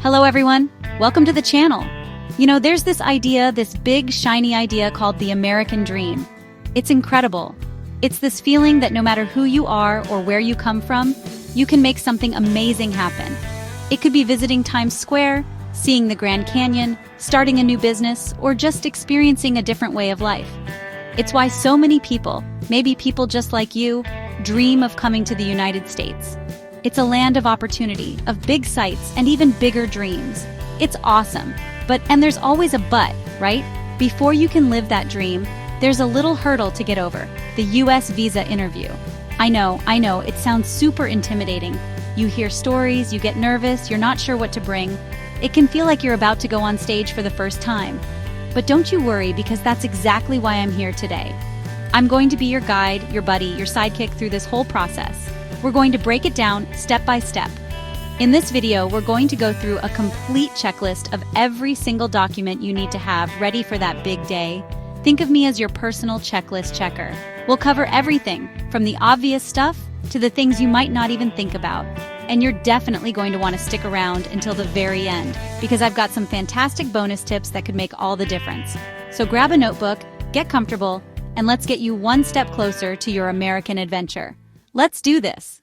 Hello everyone, welcome to the channel. There's this big shiny idea called the American dream. It's incredible. It's this feeling that no matter who you are or where you come from, you can make something amazing happen. It could be visiting Times Square, seeing the Grand Canyon, starting a new business, or just experiencing a different way of life. It's why so many people, maybe people just like you, dream of coming to the United States. It's a land of opportunity, of big sights, and even bigger dreams. It's awesome. And there's always a but, right? Before you can live that dream, there's a little hurdle to get over, the U.S. Visa Interview. I know, it sounds super intimidating. You hear stories, you get nervous, you're not sure what to bring. It can feel like you're about to go on stage for the first time. But don't you worry, because that's exactly why I'm here today. I'm going to be your guide, your buddy, your sidekick through this whole process. We're going to break it down step by step. In this video, we're going to go through a complete checklist of every single document you need to have ready for that big day. Think of me as your personal checklist checker. We'll cover everything, from the obvious stuff to the things you might not even think about. And you're definitely going to want to stick around until the very end, because I've got some fantastic bonus tips that could make all the difference. So grab a notebook, get comfortable, and let's get you one step closer to your American adventure. Let's do this!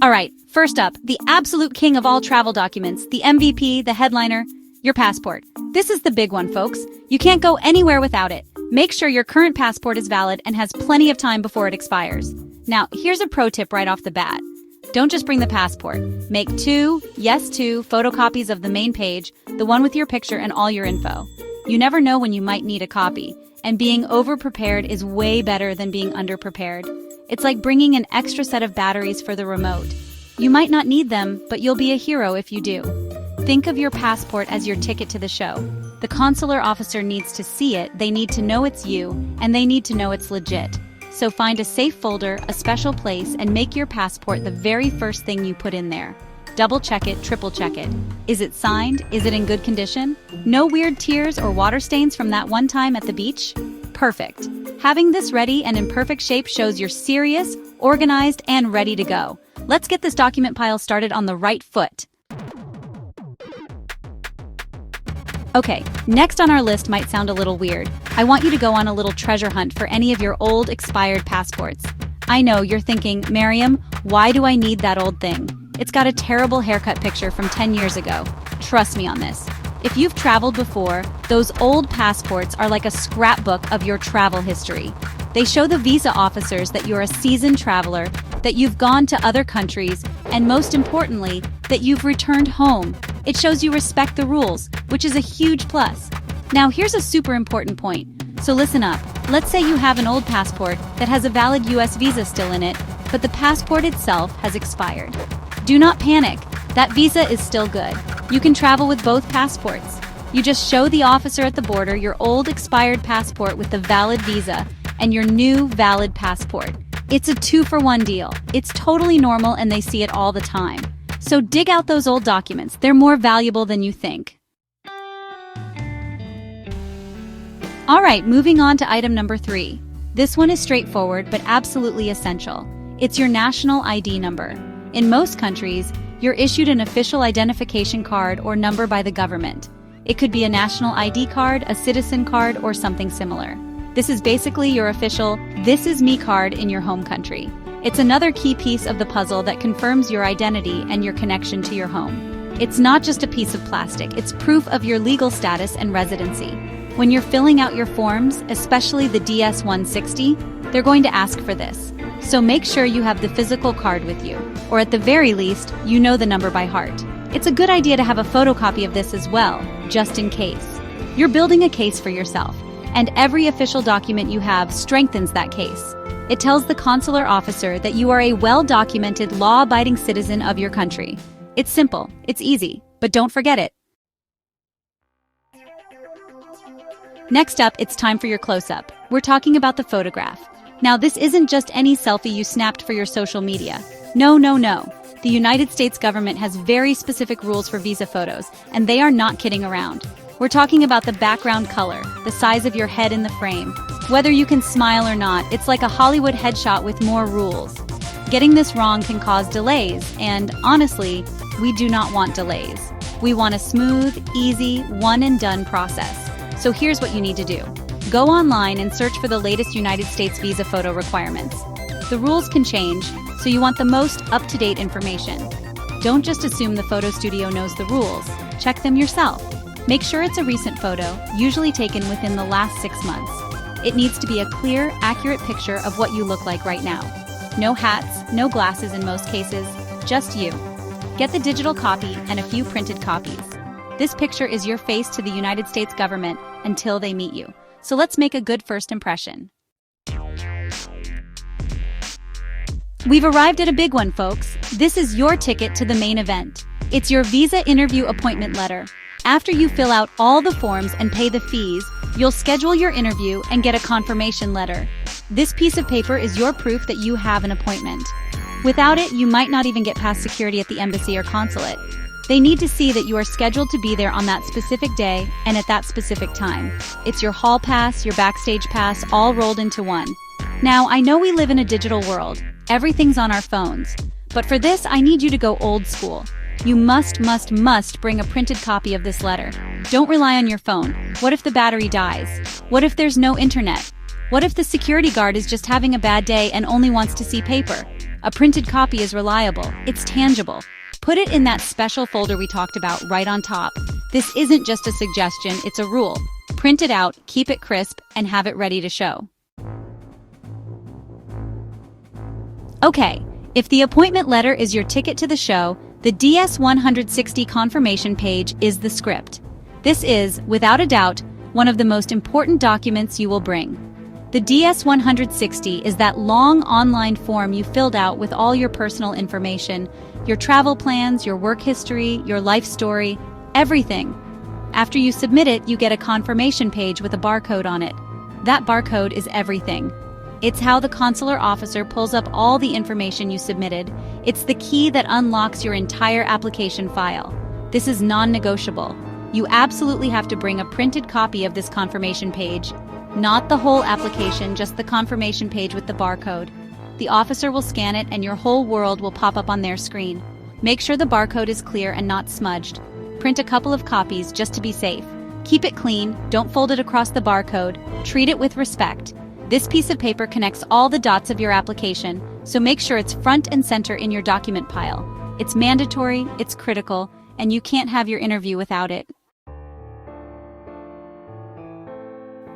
Alright, first up, the absolute king of all travel documents, the MVP, the headliner, your passport. This is the big one, folks. You can't go anywhere without it. Make sure your current passport is valid and has plenty of time before it expires. Now, here's a pro tip right off the bat. Don't just bring the passport. Make two photocopies of the main page, the one with your picture and all your info. You never know when you might need a copy, and being over-prepared is way better than being under-prepared. It's like bringing an extra set of batteries for the remote. You might not need them, but you'll be a hero if you do. Think of your passport as your ticket to the show. The consular officer needs to see it, they need to know it's you, and they need to know it's legit. So find a safe folder, a special place, and make your passport the very first thing you put in there. Double check it, triple check it. Is it signed? Is it in good condition? No weird tears or water stains from that one time at the beach? Perfect. Having this ready and in perfect shape shows you're serious, organized, and ready to go. Let's get this document pile started on the right foot. Okay, next on our list might sound a little weird. I want you to go on a little treasure hunt for any of your old expired passports. I know you're thinking, Mariam, why do I need that old thing? It's got a terrible haircut picture from 10 years ago. Trust me on this. If you've traveled before, those old passports are like a scrapbook of your travel history. They show the visa officers that you're a seasoned traveler, that you've gone to other countries, and most importantly, that you've returned home. It shows you respect the rules, which is a huge plus. Now here's a super important point. So listen up. Let's say you have an old passport that has a valid U.S. visa still in it, but the passport itself has expired. Do not panic. That visa is still good. You can travel with both passports. You just show the officer at the border your old expired passport with the valid visa and your new valid passport. It's a 2-for-1 deal. It's totally normal and they see it all the time. So dig out those old documents. They're more valuable than you think. Alright, moving on to item number 3. This one is straightforward but absolutely essential. It's your national ID number. In most countries, you're issued an official identification card or number by the government. It could be a national ID card, a citizen card, or something similar. This is basically your official "This is me" card in your home country. It's another key piece of the puzzle that confirms your identity and your connection to your home. It's not just a piece of plastic, it's proof of your legal status and residency. When you're filling out your forms, especially the DS-160, they're going to ask for this. So make sure you have the physical card with you, or at the very least, you know the number by heart. It's a good idea to have a photocopy of this as well, just in case. You're building a case for yourself, and every official document you have strengthens that case. It tells the consular officer that you are a well-documented, law-abiding citizen of your country. It's simple, it's easy, but don't forget it. Next up, it's time for your close-up. We're talking about the photograph. Now, this isn't just any selfie you snapped for your social media. No. The United States government has very specific rules for visa photos, and they are not kidding around. We're talking about the background color, the size of your head in the frame. Whether you can smile or not, it's like a Hollywood headshot with more rules. Getting this wrong can cause delays, and honestly, we do not want delays. We want a smooth, easy, one-and-done process. So here's what you need to do. Go online and search for the latest United States visa photo requirements. The rules can change, so you want the most up-to-date information. Don't just assume the photo studio knows the rules. Check them yourself. Make sure it's a recent photo, usually taken within the last 6 months. It needs to be a clear, accurate picture of what you look like right now. No hats, no glasses in most cases, just you. Get the digital copy and a few printed copies. This picture is your face to the United States government until they meet you. So let's make a good first impression. We've arrived at a big one, folks. This is your ticket to the main event. It's your visa interview appointment letter. After you fill out all the forms and pay the fees, you'll schedule your interview and get a confirmation letter. This piece of paper is your proof that you have an appointment. Without it, you might not even get past security at the embassy or consulate. They need to see that you are scheduled to be there on that specific day and at that specific time. It's your hall pass, your backstage pass, all rolled into one. Now, I know we live in a digital world. Everything's on our phones. But for this, I need you to go old school. You must bring a printed copy of this letter. Don't rely on your phone. What if the battery dies? What if there's no internet? What if the security guard is just having a bad day and only wants to see paper? A printed copy is reliable. It's tangible. Put it in that special folder we talked about right on top. This isn't just a suggestion, it's a rule. Print it out, keep it crisp, and have it ready to show. Okay, if the appointment letter is your ticket to the show, the DS-160 confirmation page is the script. This is, without a doubt, one of the most important documents you will bring. The DS-160 is that long online form you filled out with all your personal information, your travel plans, your work history, your life story, everything. After you submit it, you get a confirmation page with a barcode on it. That barcode is everything. It's how the consular officer pulls up all the information you submitted. It's the key that unlocks your entire application file. This is non-negotiable. You absolutely have to bring a printed copy of this confirmation page. Not the whole application, just the confirmation page with the barcode. The officer will scan it and your whole world will pop up on their screen. Make sure the barcode is clear and not smudged. Print a couple of copies just to be safe. Keep it clean, don't fold it across the barcode, treat it with respect. This piece of paper connects all the dots of your application, so make sure it's front and center in your document pile. It's mandatory, it's critical, and you can't have your interview without it.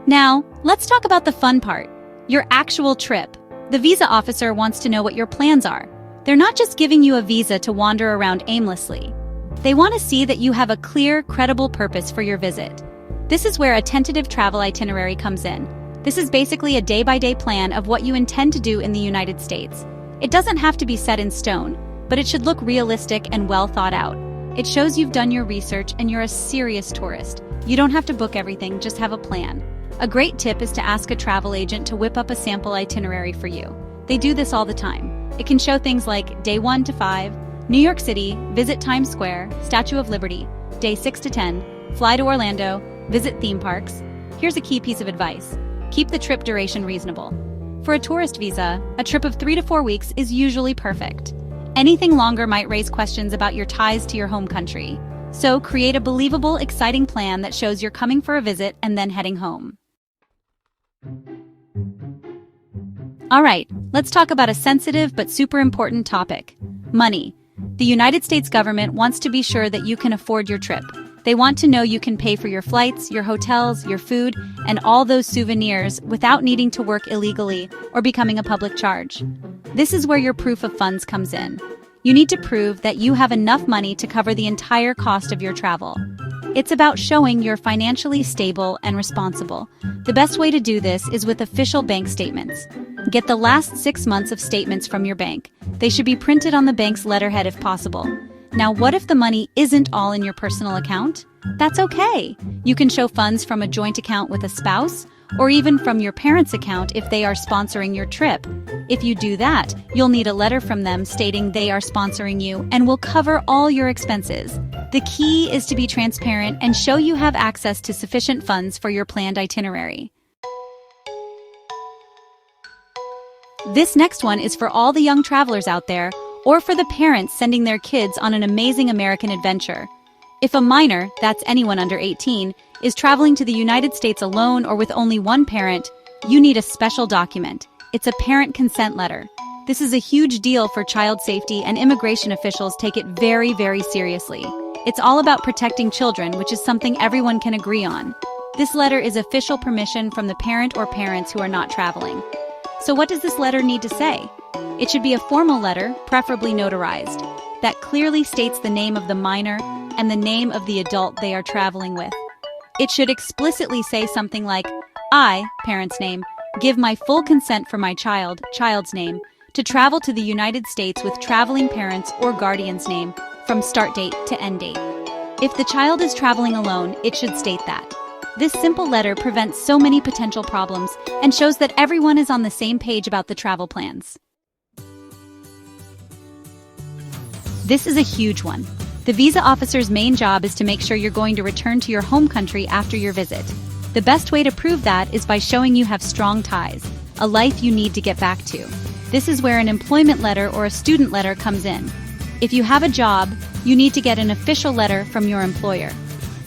Now, let's talk about the fun part, your actual trip. The visa officer wants to know what your plans are. They're not just giving you a visa to wander around aimlessly. They want to see that you have a clear, credible purpose for your visit. This is where a tentative travel itinerary comes in. This is basically a day-by-day plan of what you intend to do in the United States. It doesn't have to be set in stone, but it should look realistic and well thought out. It shows you've done your research and you're a serious tourist. You don't have to book everything, just have a plan. A great tip is to ask a travel agent to whip up a sample itinerary for you. They do this all the time. It can show things like Day 1 to 5, New York City, visit Times Square, Statue of Liberty, Day 6 to 10, fly to Orlando, visit theme parks. Here's a key piece of advice. Keep the trip duration reasonable. For a tourist visa, a trip of 3 to 4 weeks is usually perfect. Anything longer might raise questions about your ties to your home country. So create a believable, exciting plan that shows you're coming for a visit and then heading home. All right, let's talk about a sensitive but super important topic: money. The United States government wants to be sure that you can afford your trip. They want to know you can pay for your flights, your hotels, your food, and all those souvenirs without needing to work illegally or becoming a public charge. This is where your proof of funds comes in. You need to prove that you have enough money to cover the entire cost of your travel. It's about showing you're financially stable and responsible. The best way to do this is with official bank statements. Get the last 6 months of statements from your bank. They should be printed on the bank's letterhead if possible. Now, what if the money isn't all in your personal account? That's okay. You can show funds from a joint account with a spouse, or even from your parents' account if they are sponsoring your trip. If you do that, you'll need a letter from them stating they are sponsoring you and will cover all your expenses. The key is to be transparent and show you have access to sufficient funds for your planned itinerary. This next one is for all the young travelers out there, or for the parents sending their kids on an amazing American adventure. If a minor, that's anyone under 18, is traveling to the United States alone or with only one parent, you need a special document. It's a parent consent letter. This is a huge deal for child safety, and immigration officials take it very, very seriously. It's all about protecting children, which is something everyone can agree on. This letter is official permission from the parent or parents who are not traveling. So what does this letter need to say? It should be a formal letter, preferably notarized, that clearly states the name of the minor and the name of the adult they are traveling with. It should explicitly say something like, I, parent's name, give my full consent for my child, child's name, to travel to the United States with traveling parents or guardian's name from start date to end date. If the child is traveling alone, it should state that. This simple letter prevents so many potential problems and shows that everyone is on the same page about the travel plans. This is a huge one. The visa officer's main job is to make sure you're going to return to your home country after your visit. The best way to prove that is by showing you have strong ties, a life you need to get back to. This is where an employment letter or a student letter comes in. If you have a job, you need to get an official letter from your employer.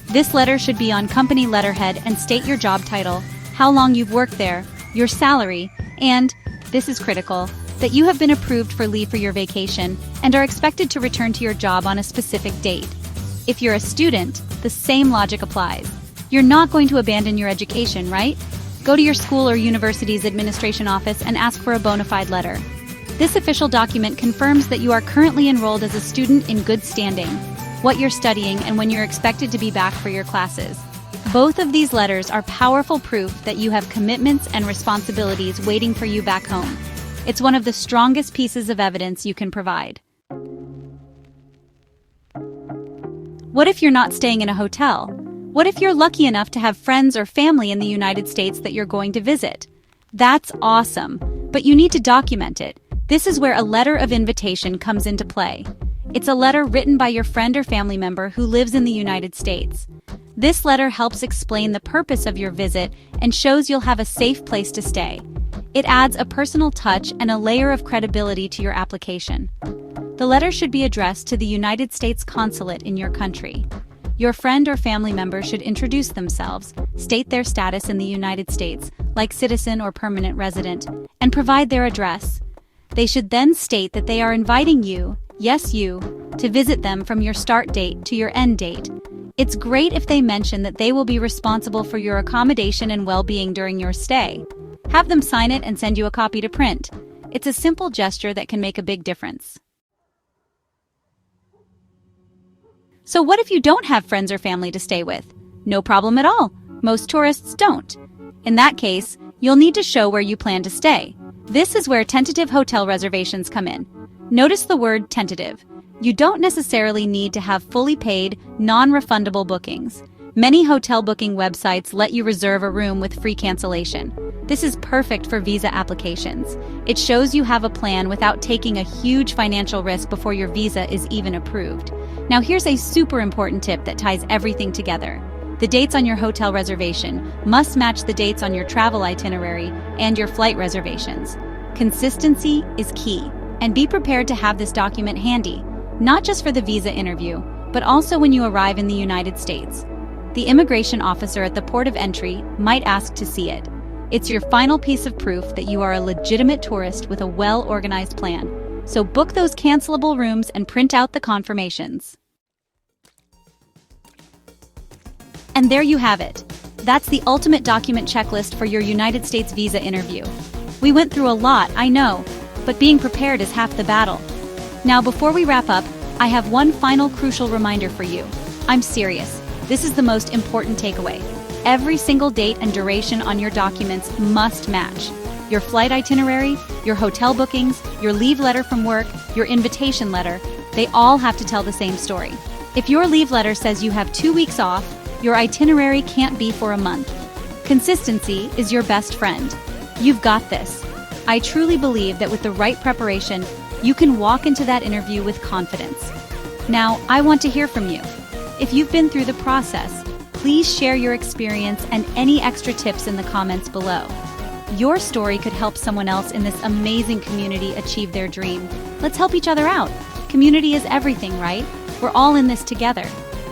This letter should be on company letterhead and state your job title, how long you've worked there, your salary, and, this is critical, that you have been approved for leave for your vacation and are expected to return to your job on a specific date. If you're a student, the same logic applies. You're not going to abandon your education, right? Go to your school or university's administration office and ask for a bona fide letter. This official document confirms that you are currently enrolled as a student in good standing, what you're studying, and when you're expected to be back for your classes. Both of these letters are powerful proof that you have commitments and responsibilities waiting for you back home. It's one of the strongest pieces of evidence you can provide. What if you're not staying in a hotel? What if you're lucky enough to have friends or family in the United States that you're going to visit? That's awesome, but you need to document it. This is where a letter of invitation comes into play. It's a letter written by your friend or family member who lives in the United States. This letter helps explain the purpose of your visit and shows you'll have a safe place to stay. It adds a personal touch and a layer of credibility to your application. The letter should be addressed to the United States consulate in your country. Your friend or family member should introduce themselves, state their status in the United States, like citizen or permanent resident, and provide their address. They should then state that they are inviting you, yes you, to visit them from your start date to your end date. It's great if they mention that they will be responsible for your accommodation and well-being during your stay. Have them sign it and send you a copy to print. It's a simple gesture that can make a big difference. So what if you don't have friends or family to stay with? No problem at all. Most tourists don't. In that case, you'll need to show where you plan to stay. This is where tentative hotel reservations come in. Notice the word tentative. You don't necessarily need to have fully paid, non-refundable bookings. Many hotel booking websites let you reserve a room with free cancellation. This is perfect for visa applications. It shows you have a plan without taking a huge financial risk before your visa is even approved. Now here's a super important tip that ties everything together. The dates on your hotel reservation must match the dates on your travel itinerary and your flight reservations. Consistency is key, and be prepared to have this document handy, not just for the visa interview, but also when you arrive in the United States. The immigration officer at the port of entry might ask to see it. It's your final piece of proof that you are a legitimate tourist with a well-organized plan. So book those cancelable rooms and print out the confirmations. And there you have it. That's the ultimate document checklist for your United States visa interview. We went through a lot, I know, but being prepared is half the battle. Now, before we wrap up, I have one final crucial reminder for you. I'm serious. This is the most important takeaway. Every single date and duration on your documents must match. Your flight itinerary, your hotel bookings, your leave letter from work, your invitation letter, they all have to tell the same story. If your leave letter says you have 2 weeks off, your itinerary can't be for a month. Consistency is your best friend. You've got this. I truly believe that with the right preparation, you can walk into that interview with confidence. Now, I want to hear from you. If you've been through the process, please share your experience and any extra tips in the comments below. Your story could help someone else in this amazing community achieve their dream. Let's help each other out. Community is everything, right? We're all in this together.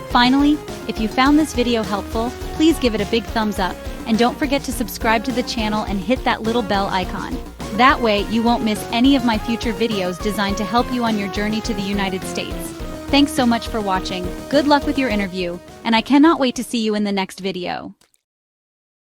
Finally, if you found this video helpful, please give it a big thumbs up, and don't forget to subscribe to the channel and hit that little bell icon. That way, you won't miss any of my future videos designed to help you on your journey to the United States. Thanks so much for watching. Good luck with your interview, and I cannot wait to see you in the next video.